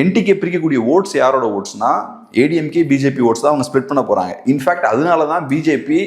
NTK பிரிக்கக்கூடிய oats யாரோட ஓட்ஸ்னா ADMK BJP oats தான் அவங்க ஸ்ப்ளிட் பண்ண போறாங்க. இன்ஃபேக்ட் அதனால தான் பிஜேபி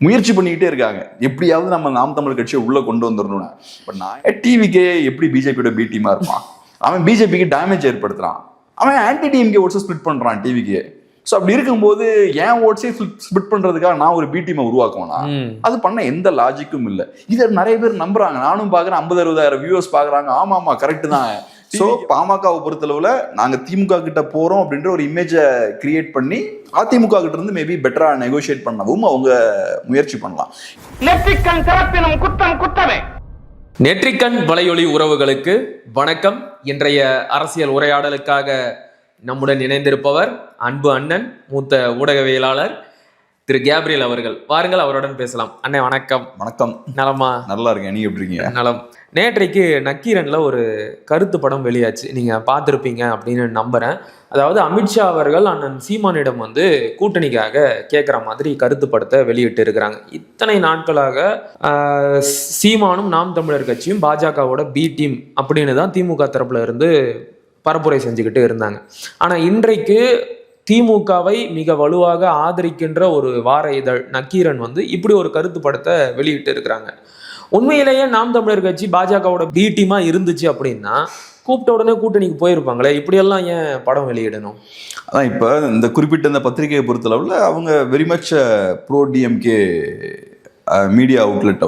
முயற்சி பண்ணிக்கிட்டே இருக்காங்க, எப்படியாவது நம்ம நாம் தமிழர் கட்சியை உள்ள கொண்டு வந்துடணும். பட் நான் டிவிக்கே எப்படி பிஜேபியோட பி டீமா இருப்பான்? அவன் பிஜேபிக்கு டேமேஜ் ஏற்படுத்துறான், அவன் ஆன்டி டிஎம்கே ஓட்ஸை ஸ்ப்ளிட் பண்றான் டிவிக்கே. ஸோ அப்படி இருக்கும்போது ஏன் ஓட்ஸே ஸ்பிட் பண்றதுக்காக நான் ஒரு பி டீமை உருவாக்குவேனா? அது பண்ண எந்த லாஜிக்கும் இல்லை. இதை நிறைய பேர் நம்புறாங்க, நானும் பாக்குறேன். 50-60,000 வியூவர்ஸ் பாக்குறாங்க. ஆமா கரெக்ட் தான். ஸோ பாமகவை பொறுத்தளவுல நாங்க திமுக கிட்ட போறோம் அப்படின்ற ஒரு இமேஜை கிரியேட் பண்ணி அதிமுக கிட்ட இருந்து மேபி பெட்டரா நெகோசியேட் பண்ணவும் அவங்க முயற்சி பண்ணலாம். நெற்றிக்கண் வலையொலி உறவுகளுக்கு வணக்கம். இன்றைய அரசியல் உரையாடலுக்காக நம்முடன் இணைந்திருப்பவர் அன்பு அண்ணன், மூத்த ஊடகவியலாளர் திரு கேப்ரியல் அவர்கள். வாருங்கள், அவருடன் பேசலாம். அண்ணே வணக்கம். வணக்கம். நலமா? நல்லா இருக்கேன், நீங்க எப்படி இருக்கீங்க? நலம். நேற்றைக்கு நக்கீரன்ல ஒரு கருத்து படம் வெளியாச்சு, நீங்க பார்த்துருப்பீங்க அப்படின்னு நம்புறேன். அதாவது அமித்ஷா அவர்கள் அண்ணன் சீமானிடம் வந்து கூட்டணிக்காக கேட்குற மாதிரி கருத்து படத்தை வெளியிட்டு இருக்கிறாங்க. இத்தனை நாட்களாக சீமானும் நாம் தமிழர் கட்சியும் பாஜகவோட பி டீம் அப்படின்னு தான் திமுக தரப்புல இருந்து பரப்புரை செஞ்சுக்கிட்டு இருந்தாங்க. ஆனால் இன்றைக்கு திமுகவை மிக வலுவாக ஆதரிக்கின்ற ஒரு வார இதழ் நக்கீரன் வந்து இப்படி ஒரு கருத்து படத்தை வெளியிட்டு இருக்கிறாங்க. உண்மையிலேயே நாம் தமிழர் கட்சி பாஜகவோட பி டீமா இருந்துச்சு அப்படின்னா கூப்பிட்ட உடனே கூட்டணிக்கு போயிருப்பாங்களே, இப்படியெல்லாம் ஏன் படம் வெளியிடணும்? அதான் இப்போ இந்த குறிப்பிட்ட இந்த பத்திரிகையை பொறுத்தளவில் அவங்க very much bro DMK media outlet.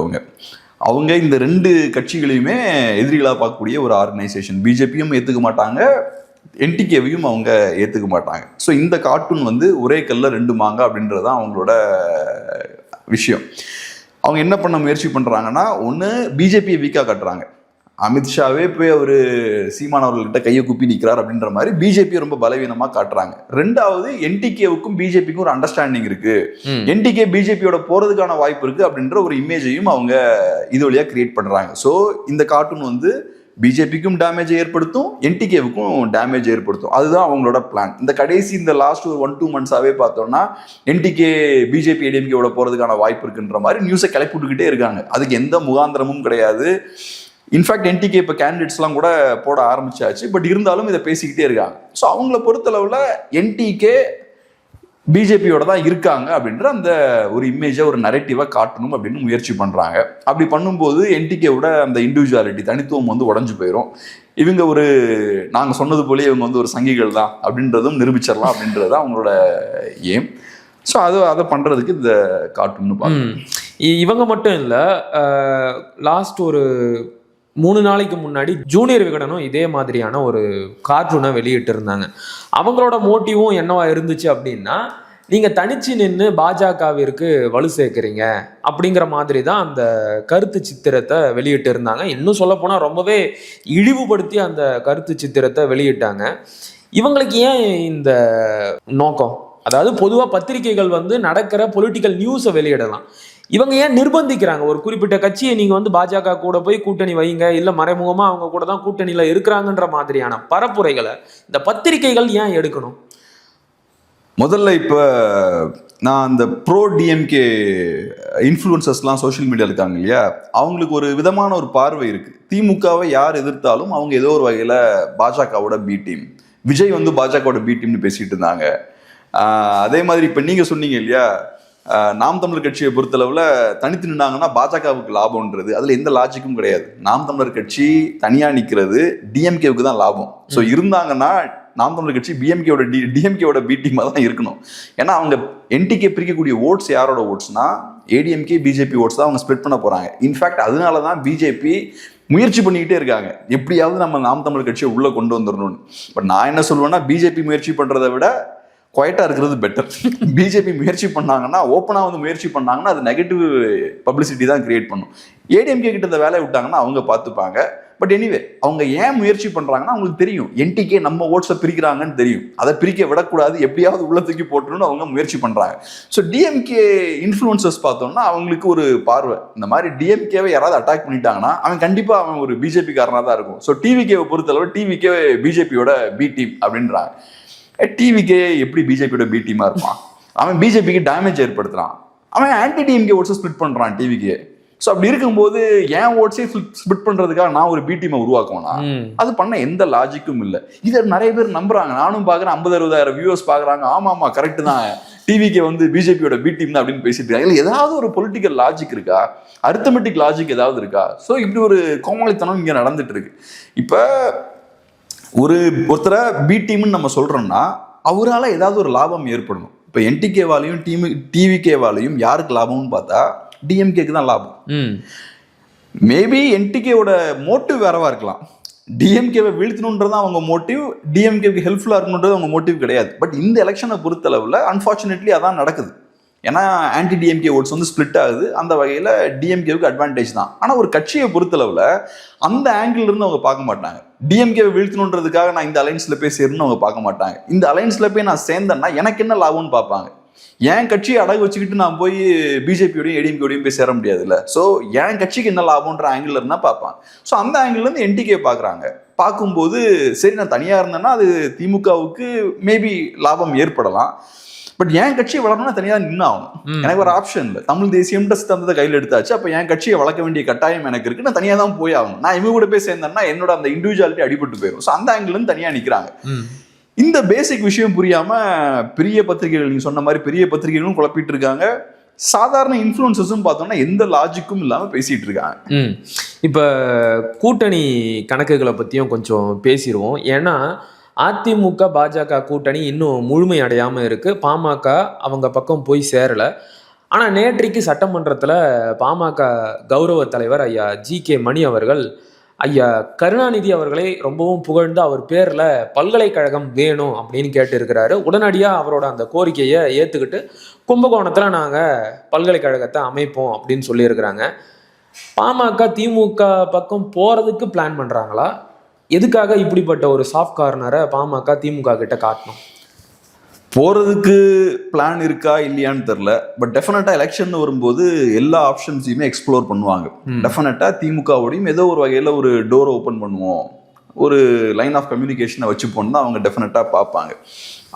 அவங்க இந்த ரெண்டு கட்சிகளையுமே எதிரிகளாக பார்க்கக்கூடிய ஒரு ஆர்கனைசேஷன். பிஜேபியும் ஏற்றுக்க மாட்டாங்க, என்டிகேவையும் அவங்க ஏற்றுக்க மாட்டாங்க. ஸோ இந்த கார்ட்டூன் வந்து ஒரே கல்ல ரெண்டு மாங்க அப்படின்றது தான் அவங்களோட விஷயம். அவங்க என்ன பண்ண முயற்சி பண்ணுறாங்கன்னா, ஒன்று பிஜேபியை வீக்காக காட்டுறாங்க. அமித்ஷாவே போய் அவர் சீமான் அவர்கள்கிட்ட கையை குப்பி நிற்கிறார் அப்படின்ற மாதிரி பிஜேபியை ரொம்ப பலவீனமாக காட்டுறாங்க. ரெண்டாவது, என்டிகேவுக்கும் பிஜேபிக்கும் ஒரு அண்டர்ஸ்டாண்டிங் இருக்கு, என்டிகே பிஜேபியோட போறதுக்கான வாய்ப்பு இருக்கு அப்படின்ற ஒரு இமேஜையும் அவங்க இது வழியாக கிரியேட் பண்றாங்க. ஸோ இந்த கார்ட்டூன் வந்து பிஜேபிக்கும் டேமேஜ் ஏற்படுத்தும், என்டிகேவுக்கும் டேமேஜ் ஏற்படுத்தும். அதுதான் அவங்களோட பிளான். இந்த கடைசி இந்த லாஸ்ட் ஒரு 1-2 மந்த்ஸாவே பார்த்தோம்னா என்டிகே பிஜேபி ஏடிஎம்கேவோட போறதுக்கான வாய்ப்பு இருக்குன்ற மாதிரி நியூஸை கிளப்பி விட்டுக்கிட்டே இருக்காங்க. அதுக்கு எந்த முகாந்திரமும் கிடையாது. இன்ஃபேக்ட் என்டிகே இப்போ கேண்டிடேட்ஸ்லாம் கூட போட ஆரம்பிச்சாச்சு. பட் இருந்தாலும் இதை பேசிக்கிட்டே இருக்காங்க. ஸோ அவங்கள பொறுத்தளவில் என்டிகே பிஜேபியோட தான் இருக்காங்க அப்படின்ற அந்த ஒரு இமேஜை, ஒரு நரேட்டிவாக காட்டணும் அப்படின்னு முயற்சி பண்ணுறாங்க. அப்படி பண்ணும்போது என்டிகேவோட அந்த இண்டிவிஜுவாலிட்டி, தனித்துவம் வந்து உடஞ்சு போயிடும். இவங்க ஒரு நாங்கள் சொன்னது போலே இவங்க வந்து ஒரு சங்கிகள் தான் அப்படின்றதும் நிரூபிச்சிடலாம் அப்படின்றது அவங்களோட ஏம். ஸோ அதை பண்ணுறதுக்கு இந்த கார்ட்டூன்னு பார்க்கணும். இவங்க மட்டும் இல்லை, லாஸ்ட் ஒரு 3 நாளைக்கு முன்னாடி ஜூனியர் விகடனும் இதே மாதிரியான ஒரு கார்ட்டூனை வெளியிட்டு இருந்தாங்க. அவங்களோட மோட்டிவும் என்னவா இருந்துச்சு அப்படின்னா, நீங்க தனிச்சு நின்று பாஜகவிற்கு வலு சேர்க்கிறீங்க அப்படிங்கிற மாதிரி தான் அந்த கருத்து சித்திரத்தை வெளியிட்டு இருந்தாங்க. இன்னும் சொல்ல போனா ரொம்பவே இழிவுபடுத்தி அந்த கருத்து சித்திரத்தை வெளியிட்டாங்க. இவங்களுக்கு ஏன் இந்த நோக்கம்? அதாவது பொதுவாக பத்திரிகைகள் வந்து நடக்கிற பொலிட்டிக்கல் நியூஸை வெளியிடலாம், இவங்க ஏன் நிர்பந்திக்கிறாங்க? ஒரு குறிப்பிட்ட கட்சியை நீங்க வந்து பாஜக கூட போய் கூட்டணி வைங்க, இல்ல மறைமுகமா அவங்க கூட தான் கூட்டணியில இருக்கிறாங்கன்ற மாதிரியான பரப்புரைகளை இந்த பத்திரிகைகள் ஏன் எடுக்கணும்? முதல்ல இப்ப நான் அந்த ப்ரோ டிஎம்கே இன்ஃப்ளூயன்சர்ஸ்லாம் சோஷியல் மீடியா இருக்காங்க இல்லையா, அவங்களுக்கு ஒரு விதமான ஒரு பார்வை இருக்கு. திமுகவை யார் எதிர்த்தாலும் அவங்க ஏதோ ஒரு வகையில பாஜகவோட பி டீம், விஜய் வந்து பாஜகவோட பி டீம்னு பேசிட்டு இருந்தாங்க. அதே மாதிரி இப்ப நீங்க சொன்னீங்க இல்லையா, நாம் தமிழர் கட்சியை பொறுத்தளவுல தனித்து நின்னாங்கன்னா பாஜகவுக்கு லாபம்ன்றது, அதுல எந்த லாஜிக்கும் கிடையாது. நாம் தமிழர் கட்சி தனியா நிக்கிறது டிஎம்கேவுக்கு தான் லாபம். ஸோ இருந்தாங்கன்னா நாம் தமிழர் கட்சி டிஎம்கேவோட பி டீமா தான் இருக்கணும். ஏன்னா அவங்க என்டிகே பிரிக்கக்கூடிய ஓட்ஸ் யாரோட ஓட்ஸ்னா ஏடிஎம்கே பிஜேபி ஓட்ஸ் தான் அவங்க ஸ்ப்ளிட் பண்ண போறாங்க. இன்ஃபேக்ட் அதனால தான் பிஜேபி முயற்சி பண்ணிக்கிட்டே இருக்காங்க, எப்படியாவது நம்ம நாம் தமிழர் கட்சியை உள்ள கொண்டு வந்துடணும்னு. பட் நான் என்ன சொல்லுவேன்னா, பிஜேபி முயற்சி பண்றதை விட குவைட்டா இருக்கிறது பெட்டர். பிஜேபி முயற்சி பண்ணாங்கன்னா, ஓப்பனா வந்து முயற்சி பண்ணாங்கன்னா அது நெகட்டிவ் பப்ளிசிட்டி தான் கிரியேட் பண்ணும். ஏடிஎம்கே கிட்ட இந்த வேலையை விட்டாங்கன்னா அவங்க பார்த்துப்பாங்க. பட் எனிவே அவங்க ஏன் முயற்சி பண்றாங்கன்னா, அவங்களுக்கு தெரியும் என்டிகே நம்ம ஓட்ஸை பிரிக்கிறாங்கன்னு தெரியும், அதை பிரிக்க விடக்கூடாது, எப்படியாவது உள்ள தூக்கி போட்டுருன்னு அவங்க முயற்சி பண்றாங்க. ஸோ டிஎம்கே இன்ஃப்ளூயன்சர்ஸ் பார்த்தோம்னா அவங்களுக்கு ஒரு பார்வை, இந்த மாதிரி டிஎம்கேவை யாராவது அட்டாக் பண்ணிட்டாங்கன்னா அவன் கண்டிப்பா அவன் ஒரு பிஜேபி காரனா தான் இருக்கும். ஸோ டிவிகேவை பொறுத்தளவு டிவிகே பிஜேபியோட பி டீம் அப்படின்றாங்க. டிவிக்கே எப்படி பிஜேபியோட பி டீமா இருப்பான்? அவன் பிஜேபிக்கு டேமேஜ் ஏற்படுத்துறான், அவன் ஆன்டி டிஎம்கே ஓட்ஸை ஸ்ப்ளிட் பண்றான் டிவிக்கே. ஸோ அப்படி இருக்கும்போது என் ஓட்ஸே ஸ்பிட் பண்றதுக்காக நான் ஒரு பி டீமை உருவாக்குவேனா? அது பண்ண எந்த லாஜிக்கும் இல்லை. இதை நிறைய பேர் நம்புறாங்க, நானும் பாக்குறேன். 50-60,000 வியூவர்ஸ் பாக்குறாங்க. ஆமா கரெக்ட் தான், டிவிக்கு வந்து பிஜேபியோட பி டீம் தான் அப்படின்னு பேசிட்டு இருக்காங்க. இல்லை ஏதாவது ஒரு பொலிட்டிக்கல் லாஜிக் இருக்கா, அரித்தமெட்டிக் லாஜிக் ஏதாவது இருக்கா? ஸோ இப்படி ஒரு கோமாளித்தனம் இங்க நடந்துட்டு இருக்கு. இப்ப ஒருத்தரை பி டீம்னு நம்ம சொல்றோம்னா அவரால் ஏதாவது ஒரு லாபம் ஏற்படணும். இப்போ என்டிகேவாலையும் டிவிகேவாலையும் யாருக்கு லாபம்னு பார்த்தா டிஎம்கேக்கு தான் லாபம். மேபி என்டிகேவோட மோட்டிவ் வேறவா இருக்கலாம். டிஎம்கேவை வீழ்த்தணுன்றது அவங்க மோட்டிவ், டிஎம்கேவுக்கு ஹெல்ப்ஃபுல்லாக இருக்கணுன்றது அவங்க மோட்டிவ் கிடையாது. பட் இந்த எலெக்ஷனை பொறுத்தளவில் அன்ஃபார்ச்சுனேட்லி அதான் நடக்குது. ஏன்னா ஆன்டி டிஎம்கே ஓட்ஸ் வந்து ஸ்பிளிட் ஆகுது. அந்த வகையில் டிஎம்கேவுக்கு அட்வான்டேஜ் தான். ஆனால் ஒரு கட்சியை பொறுத்தளவில் அந்த ஆங்கிள் இருந்து அவங்க பார்க்க மாட்டாங்க. டிஎம்கேவை வீழ்த்தணுன்றதுக்காக நான் இந்த அலைன்ஸில் போய் சேரணும்னு அவங்க பார்க்க மாட்டாங்க. இந்த அலைன்ஸில் போய் நான் சேர்ந்தேன்னா எனக்கு என்ன லாபம்னு பார்ப்பாங்க. என் கட்சியை அடகு வச்சுக்கிட்டு நான் போய் பிஜேபியோடையும் ஏடிஎம்கேயோடையும் போய் சேர முடியாதுல்ல. ஸோ என் கட்சிக்கு என்ன லாபம்ன்ற ஆங்கிள் இருந்தால் பார்ப்பாங்க. ஸோ அந்த ஆங்கிள்லேருந்து என்டிகே பார்க்குறாங்க. பார்க்கும்போது சரி நான் தனியாக இருந்தேன்னா அது திமுகவுக்கு மேபி லாபம் ஏற்படலாம். பட் என் கட்சியை வளரணும்னா தனியாக நின்று ஆகணும். எனக்கு ஒரு ஆப்ஷன் இல்லை. தமிழ் தேசியம்ன்ற சித்தாந்தத்தை கையில் எடுத்தாச்சு. அப்போ என் கட்சியை வளர்க்க வேண்டிய கட்டாயம் எனக்கு இருக்கு. நான் தனியாக தான் போய் ஆகணும். நான் இவங்க கூட போய் சேர்ந்தேன்னா என்னோட அந்த இண்டிவிஜுவாலிட்டி அடிபட்டு போயிடும். ஸோ அந்த ஆங்கிள் இருந்து தனியாக நிற்கிறாங்க. இந்த பேசிக் விஷயம் புரியாம பெரிய பத்திரிகைகள், நீங்க சொன்ன மாதிரி பெரிய பத்திரிகைகளும் குழப்பிட்டு இருக்காங்க. சாதாரண இன்ஃப்ளூயன்சஸும் பார்த்தோம்னா எந்த லாஜிக்கும் இல்லாம பேசிட்டு இருக்காங்க. இப்ப கூட்டணி கணக்குகளை பத்தியும் கொஞ்சம் பேசிடுவோம். ஏன்னா அதிமுக பாஜக கூட்டணி இன்னும் முழுமை அடையாம இருக்கு. பாமக அவங்க பக்கம் போய் சேரல. ஆனா நேற்றைக்கு சட்டமன்றத்துல பாமக கௌரவ தலைவர் ஐயா ஜி.கே. மணி அவர்கள் ஐயா கருணாநிதி அவர்களை ரொம்பவும் புகழ்ந்து அவர் பேர்ல பல்கலைக்கழகம் வேணும் அப்படின்னு கேட்டு இருக்கிறாரு. உடனடியா அவரோட அந்த கோரிக்கையை ஏத்துக்கிட்டு கும்பகோணத்துல நாங்க பல்கலைக்கழகத்தை அமைப்போம் அப்படின்னு சொல்லி இருக்கிறாங்க. பாமக திமுக பக்கம் போறதுக்கு பிளான் பண்றாங்களா? எதுக்காக இப்படிப்பட்ட ஒரு சாஃப்ட் கார்னரை பாமக திமுக கிட்ட காட்டணும்? போறதுக்கு பிளான் இருக்கா இல்லையான்னு தெரியல. பட் டெஃபினட்டா எலெக்ஷன் வரும்போது எல்லா ஆப்ஷன்ஸையுமே எக்ஸ்ப்ளோர் பண்ணுவாங்க. டெஃபினட்டா திமுகவோடையும் ஏதோ ஒரு வகையில ஒரு டோரை ஓப்பன் பண்ணுவோம், ஒரு லைன் ஆஃப் கம்யூனிகேஷனை வச்சுப்போம் தான் அவங்க டெஃபினட்டா பார்ப்பாங்க.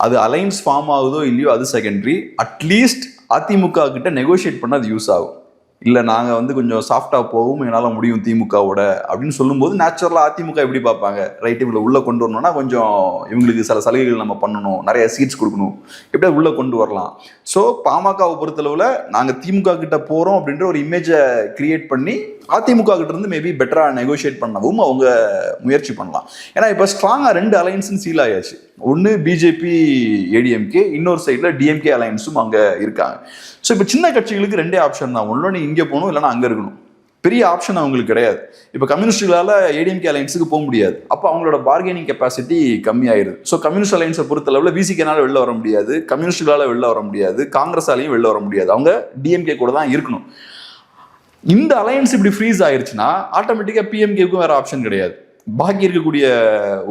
அது அலைன்ஸ் ஃபார்ம் ஆகுதோ இல்லையோ அது செகண்டரி. அட்லீஸ்ட் அதிமுக கிட்ட நெகோஷியேட் பண்ண அது யூஸ் ஆகும். இல்லை நாங்கள் வந்து கொஞ்சம் சாஃப்டாக போகவும் என்னால் முடியும் திமுகவோட அப்படின்னு சொல்லும்போது நேச்சுரலாக அதிமுக எப்படி பார்ப்பாங்க, ரைட் இவங்களை உள்ளே கொண்டு வரணும்னா கொஞ்சம் இவங்களுக்கு சில சலுகைகள் நம்ம பண்ணணும், நிறைய சீட்ஸ் கொடுக்கணும், எப்படியா உள்ளே கொண்டு வரலாம். ஸோ பாமகவை பொறுத்தளவில் நாங்கள் திமுக கிட்ட போகிறோம் அப்படின்ற ஒரு இமேஜை கிரியேட் பண்ணி அதிமுக கிட்ட இருந்து மேபி பெட்டராக நெகோஷியேட் பண்ணவும் அவங்க முயற்சி பண்ணலாம். ஏன்னா இப்போ ஸ்ட்ராங்காக 2 அலைன்ஸும் சீல் ஆயாச்சு. ஒன்று பிஜேபி ஏடிஎம்கே, இன்னொரு சைடில் டிஎம்கே அலைன்ஸும் அங்கே இருக்காங்க. ஸோ இப்போ சின்ன கட்சிகளுக்கு 2 ஆப்ஷன் தான். ஒன்று நீ இங்கே போகணும், இல்லைன்னா அங்கே இருக்கணும். பெரிய ஆப்ஷன் அவங்களுக்கு கிடையாது. இப்போ கம்யூனிஸ்டுகளால் ஏடிஎம்கே அலைன்ஸுக்கு போக முடியாது. அப்போ அவங்களோட பார்கெனிங் கெப்பாசிட்டி கம்மியாயிருது. ஸோ கம்யூனிஸ்ட் அலைன்ஸை பொறுத்தளவில் விசிகேனால வெளில வர முடியாது, கம்யூனிஸ்டுகளால் வெளில வர முடியாது, காங்கிரஸாலையும் வெளில வர முடியாது. அவங்க டிஎம்கே கூட தான் இருக்கணும். இந்த அலையன்ஸ் இப்படி ஃப்ரீஸ் ஆயிருச்சுன்னா ஆட்டோமேட்டிக்காக பிஎம்கேவுக்கும் வேற ஆப்ஷன் கிடையாது. பாக்கி இருக்கக்கூடிய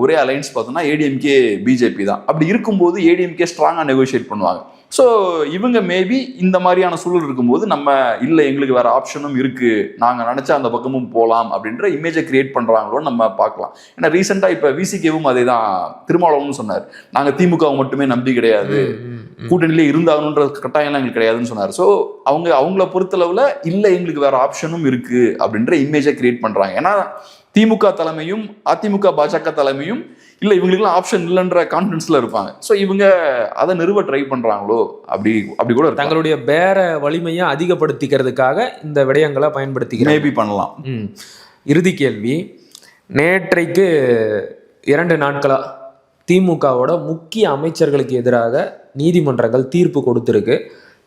ஒரே அலையன்ஸ் பார்த்தோம்னா ஏடிஎம்கே பிஜேபி தான். அப்படி இருக்கும்போது ஏடிஎம்கே ஸ்ட்ராங்காக நெகோஷியேட் பண்ணுவாங்க. ஸோ இவங்க மேபி இந்த மாதிரியான சூழல் இருக்கும்போது நம்ம இல்லை எங்களுக்கு வேற ஆப்ஷனும் இருக்கு, நாங்கள் நினைச்சா அந்த பக்கமும் போகலாம் அப்படின்ற இமேஜை கிரியேட் பண்றாங்களோன்னு நம்ம பார்க்கலாம். ஏன்னா ரீசெண்டாக இப்போ விசிகேவும் அதே தான் திருமாவளவன் சொன்னார், நாங்கள் திமுக மட்டுமே நம்பி கிடையாது, கூட்டணியிலே இருந்தாகணுன்ற கட்டாயம்லாம் எங்களுக்கு கிடையாதுன்னு சொன்னார். ஸோ அவங்கள பொறுத்தளவில் இல்லை எங்களுக்கு வேற ஆப்ஷனும் இருக்கு அப்படின்ற இமேஜை கிரியேட் பண்றாங்க. ஏன்னா திமுக தலைமையும் அதிமுக பாஜக தலைமையும் இல்லை இவங்களுக்குலாம் ஆப்ஷன் இல்லைன்ற கான்ஃபிடன்ஸ்ல இருப்பாங்க. ஸோ இவங்க அதை நிறுவ ட்ரை பண்றாங்களோ அப்படி கூட தங்களுடைய பேர வலிமையை அதிகப்படுத்திக்கிறதுக்காக இந்த விடயங்களை பயன்படுத்திக்க மேபி பண்ணலாம். இறுதி கேள்வி, நேற்றைக்கு 2 நாட்களா திமுகவோட முக்கிய அமைச்சர்களுக்கு எதிராக நீதிமன்றங்கள் தீர்ப்பு கொடுத்துருக்கு.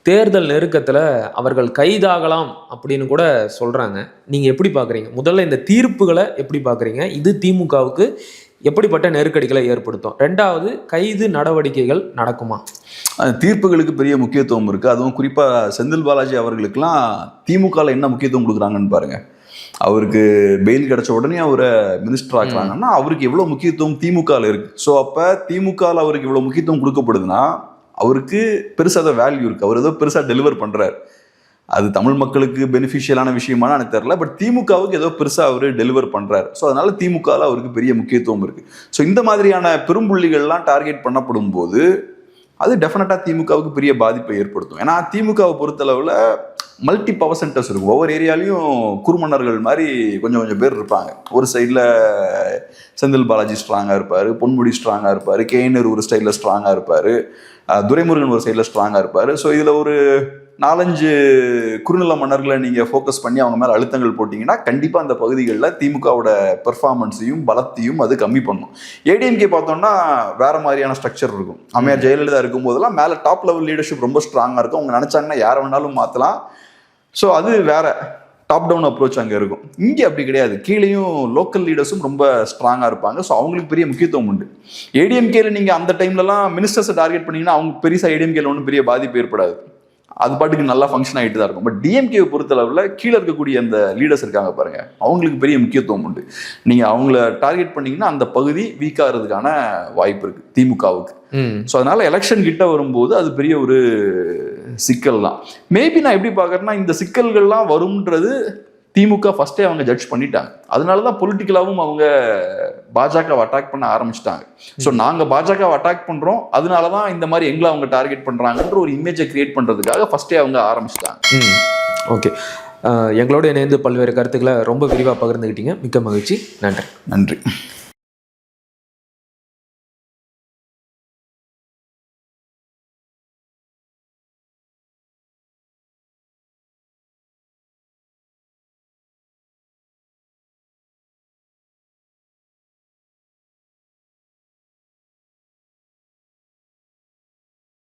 தேர்தல் நெருக்கத்தில் அவர்கள் கைதாகலாம் அப்படின்னு கூட சொல்றாங்க. நீங்க எப்படி பாக்குறீங்க? முதல்ல இந்த தீர்ப்புகளை எப்படி பாக்குறீங்க? இது திமுகவுக்கு எப்படிப்பட்ட நெருக்கடிகளை ஏற்படுத்தும்? 2வது, கைது நடவடிக்கைகள் நடக்குமா? தீர்ப்புகளுக்கு பெரிய முக்கியத்துவம் இருக்கு. அதுவும் குறிப்பா செந்தில் பாலாஜி அவர்களுக்கெல்லாம் திமுகவில் என்ன முக்கியத்துவம் கொடுக்குறாங்கன்னு பாருங்க. அவருக்கு பெயில் கிடைச்ச உடனே அவரை மினிஸ்டர் ஆக்குறாங்கன்னா அவருக்கு எவ்வளவு முக்கியத்துவம் திமுகவில் இருக்கு. ஸோ அப்ப திமுகவில் அவருக்கு இவ்வளவு முக்கியத்துவம் கொடுக்கப்படுதுன்னா அவருக்கு பெருசாக வேல்யூ இருக்கு. அவர் ஏதோ பெருசா டெலிவர் பண்றாரு. அது தமிழ் மக்களுக்கு பெனிஃபிஷியலான விஷயமான எனக்கு தெரியல. பட் திமுகவுக்கு ஏதோ பெருசா அவர் டெலிவர் பண்றாரு. ஸோ அதனால திமுகவில் அவருக்கு பெரிய முக்கியத்துவம் இருக்கு. ஸோ இந்த மாதிரியான பெரும்புள்ளிகள்லாம் டார்கெட் பண்ணப்படும் போது அது டெஃபினட்டாக திமுகவுக்கு பெரிய பாதிப்பை ஏற்படுத்தும். ஏன்னா திமுகவை பொறுத்தளவில் மல்டி பவர் சென்டர்ஸ் இருக்கும். ஒவ்வொரு ஏரியாலையும் குறுமன்னர்கள் மாதிரி கொஞ்சம் கொஞ்சம் பேர் இருப்பாங்க. ஒரு சைடில் செந்தில் பாலாஜி ஸ்ட்ராங்காக இருப்பார், பொன்முடி ஸ்ட்ராங்காக இருப்பார், கேஎன்ஆர் ஒரு ஸ்டைலில் ஸ்ட்ராங்காக இருப்பார், துரைமுருகன் ஒரு சைடில் ஸ்ட்ராங்காக இருப்பார். ஸோ இதில் ஒரு 4-5 குறுநில மன்னர்களை நீங்கள் ஃபோக்கஸ் பண்ணி அவங்க மேலே அழுத்தங்கள் போட்டிங்கன்னா கண்டிப்பாக அந்த பகுதிகளில் திமுகவோட பெர்ஃபார்மன்ஸையும் பலத்தையும் அது கம்மி பண்ணும். ஏடிஎம்கே பார்த்தோம்னா வேறு மாதிரியான ஸ்ட்ரக்சர் இருக்கும். அம்மையார் ஜெயலலிதா இருக்கும்போதெல்லாம் மேலே டாப் லெவல் லீடர்ஷிப் ரொம்ப ஸ்ட்ராங்காக இருக்கும். அவங்க நினச்சாங்கன்னா யாரை வேணாலும் மாற்றலாம். ஸோ அது வேற டாப் டவுன் அப்ரோச் அங்கே இருக்கும். இங்கே அப்படி கிடையாது. கீழேயும் லோக்கல் லீடர்ஸும் ரொம்ப ஸ்ட்ராங்காக இருப்பாங்க. ஸோ அவங்களுக்கு பெரிய முக்கியத்துவம் உண்டு. ஏடிஎம்கேல நீங்கள் அந்த டைம்லலாம் மினிஸ்டர்ஸை டார்கெட் பண்ணிங்கன்னா அவங்க பெருசாக ஏடிஎம்கேல ஒன்றும் பெரிய பாதிப்பு ஏற்படாது. அது பாட்டுக்கு நல்லா ஃபங்க்ஷன் ஆகிட்டு தான் இருக்கும். பட் டிஎம்கேவை பொறுத்தளவில் கீழே இருக்கக்கூடிய அந்த லீடர்ஸ் இருக்காங்க பாருங்க, அவங்களுக்கு பெரிய முக்கியத்துவம் உண்டு. நீங்கள் அவங்கள டார்கெட் பண்ணீங்கன்னா அந்த பகுதி வீக் ஆகிறதுக்கான வாய்ப்பு இருக்கு திமுகவுக்கு. ஸோ அதனால எலெக்ஷன் கிட்ட வரும்போது அது பெரிய ஒரு சிக்கல் தான். மேபி நான் எப்படி பார்க்குறேன்னா, இந்த சிக்கல்கள்லாம் வரும்ன்றது திமுக ஃபர்ஸ்டே அவங்க ஜட்ஜ் பண்ணிட்டாங்க. அதனால தான் பொலிட்டிக்கலாகவும் அவங்க பாஜகவை அட்டாக் பண்ண ஆரம்பிச்சிட்டாங்க. ஸோ நாங்கள் பாஜகவை அட்டாக் பண்ணுறோம், அதனால தான் இந்த மாதிரி எங்களை அவங்க டார்கெட் பண்ணுறாங்கன்ற ஒரு இமேஜை கிரியேட் பண்ணுறதுக்காக ஃபர்ஸ்டே அவங்க ஆரம்பிச்சிட்டாங்க. ஓகே, எங்களோட இணைந்து பல்வேறு கருத்துக்களை ரொம்ப விரிவாக பகிர்ந்துக்கிட்டீங்க. மிக்க மகிழ்ச்சி. நன்றி.